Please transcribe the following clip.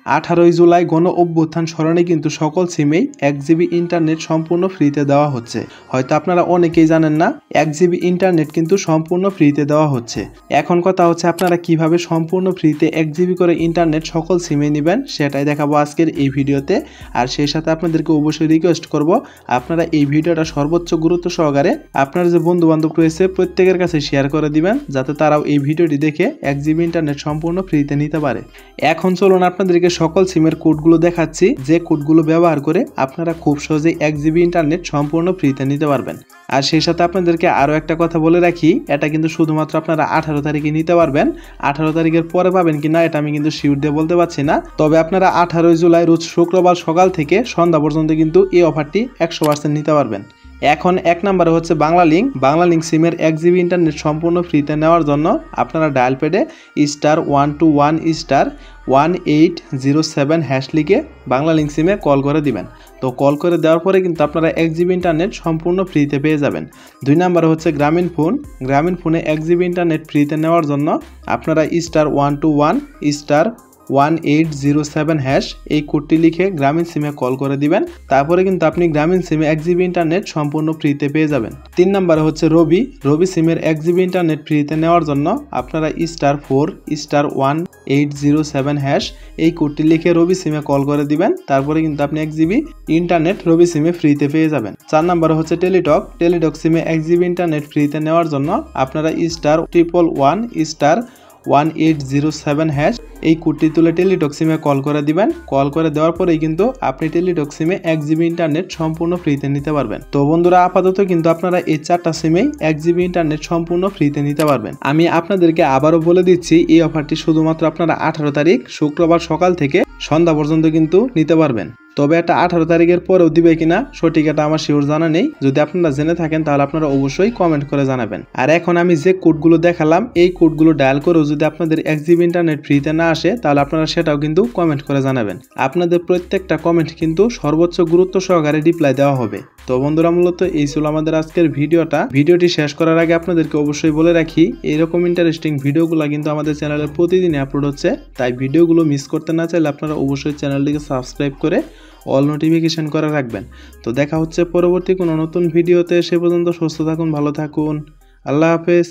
18 জুলাই গণ অভ্যুত্থান স্মরণে কিন্তু সকল সিমেই 1 জিবি ইন্টারনেট সম্পূর্ণ ফ্রিতে দেওয়া হচ্ছে। হয়তো আপনারা অনেকেই জানেন না 1 জিবি ইন্টারনেট কিন্তু সম্পূর্ণ ফ্রিতে দেওয়া হচ্ছে। এখন কথা হচ্ছে আপনারা কিভাবে সম্পূর্ণ ফ্রিতে 1 জিবি করে ইন্টারনেট সকল সিমে নেবেন সেটাই দেখাবো আজকের এই ভিডিওতে। আর সেই সাথে আপনাদেরকে অবশ্যই রিকোয়েস্ট করব আপনারা এই ভিডিওটা সর্বোচ্চ গুরুত্ব সহকারে আপনার যে বন্ধু বান্ধব রয়েছে প্রত্যেকের কাছে শেয়ার করে দিবেন, যাতে তারাও এই ভিডিওটি দেখে 1 জিবি ইন্টারনেট সম্পূর্ণ ফ্রিতে নিতে পারে। এখন চলুন আপনাদেরকে সকল সিমের কোডগুলো দেখাচ্ছি, যে কোডগুলো ব্যবহার করে আপনারা খুব সহজেই 1 জিবি ইন্টারনেট সম্পূর্ণ ফ্রিতে নিতে পারবেন। আর সেই সাথে আপনাদেরকে আরও একটা কথা বলে রাখি, এটা কিন্তু শুধুমাত্র আপনারা 18 তারিখে নিতে পারবেন। 18 তারিখের পরে পাবেন কিনা এটা আমি কিন্তু শিওর দিয়ে বলতে পারছি না। তবে আপনারা 18 জুলাই রোজ শুক্রবার সকাল থেকে সন্ধ্যা পর্যন্ত কিন্তু এই অফারটি 100% নিতে পারবেন। এখন এক নম্বরে হচ্ছে বাংলা লিঙ্ক সিমের 1 জিবি ইন্টারনেট সম্পূর্ণ ফ্রিতে নেওয়ার জন্য আপনারা ডায়াল প্যাডে *121*1807# লিখে বাংলা লিঙ্ক সিমে কল করে দিবেন। তো কল করে দেওয়ার পরে কিন্তু আপনারা 1 জিবি ইন্টারনেট সম্পূর্ণ ফ্রিতে পেয়ে যাবেন। 2 নম্বরে হচ্ছে গ্রামীণ ফোনে 1 জিবি ইন্টারনেট ফ্রিতে নেওয়ার জন্য আপনারা *121*1807# এই কোডটি লিখে গ্রামীণ সিমে কল করে দিবেন। তারপরে কিন্তু আপনি গ্রামীণ সিমে 1 জিবি ইন্টারনেট সম্পূর্ণ ফ্রিতে পেয়ে যাবেন। 3 নম্বরে হচ্ছে রবি সিমের 1 জিবি ইন্টারনেট ফ্রিতে নেওয়ার জন্য আপনারা *4*1807# এই কোডটি লিখে রবি সিমে কল করে দিবেন। তারপরে কিন্তু আপনি 1 জিবি ইন্টারনেট রবি সিমে ফ্রিতে পেয়ে যাবেন। 4 নম্বরে হচ্ছে টেলিটক সিমে 1 জিবি ইন্টারনেট ফ্রিতে নেওয়ার জন্য আপনারা *111*1807# এই কোডটি তুলে টেলিটক সিমে কল করে দিবেন। কল করে দেওয়ার পরেই কিন্তু আপনি টেলিটক সিমে 1 জিবি ইন্টারনেট সম্পূর্ণ ফ্রিতে নিতে পারবেন। তো বন্ধুরা, আপাতত কিন্তু আপনারা এই 4টা সিমেই 1 জিবি ইন্টারনেট সম্পূর্ণ ফ্রিতে নিতে পারবেন। আমি আপনাদেরকে আবারও বলে দিচ্ছি, এই অফারটি শুধুমাত্র আপনারা 18 তারিখ শুক্রবার সকাল থেকে সন্ধ্যা পর্যন্ত কিন্তু নিতে পারবেন। তবে এটা 18 তারিখের পরেও দিবে কিনা সঠিক এটা আমার শিওর জানা নেই। যদি আপনারা জেনে থাকেন তাহলে আপনারা অবশ্যই কমেন্ট করে জানাবেন। আর এখন আমি যে কোডগুলো দেখালাম এই কোডগুলো ডায়াল করেও যদি আপনাদের 1 জিবি ইন্টারনেট ফ্রিতে না আসে তাহলে আপনারা সেটাও কিন্তু কমেন্ট করে জানাবেন। আপনাদের প্রত্যেকটা কমেন্ট কিন্তু সর্বোচ্চ গুরুত্ব সহকারে রিপ্লাই দেওয়া হবে। তো বন্ধুরা, মূলত এই ছিল আমাদের আজকের ভিডিওটি শেষ করার আগে আপনাদেরকে অবশ্যই বলে রাখি, এইরকম ইন্টারেস্টিং ভিডিওগুলো কিন্তু আমাদের চ্যানেলে প্রতিদিনই আপলোড হচ্ছে। তাই ভিডিওগুলো মিস করতে না চাইলে আপনারা অবশ্যই চ্যানেলটিকে সাবস্ক্রাইব করে অল নোটিফিকেশন করে রাখবেন। তো দেখা হচ্ছে পরবর্তী কোনো নতুন ভিডিওতে। সে পর্যন্ত সুস্থ থাকুন, ভালো থাকুন, আল্লাহ হাফেজ।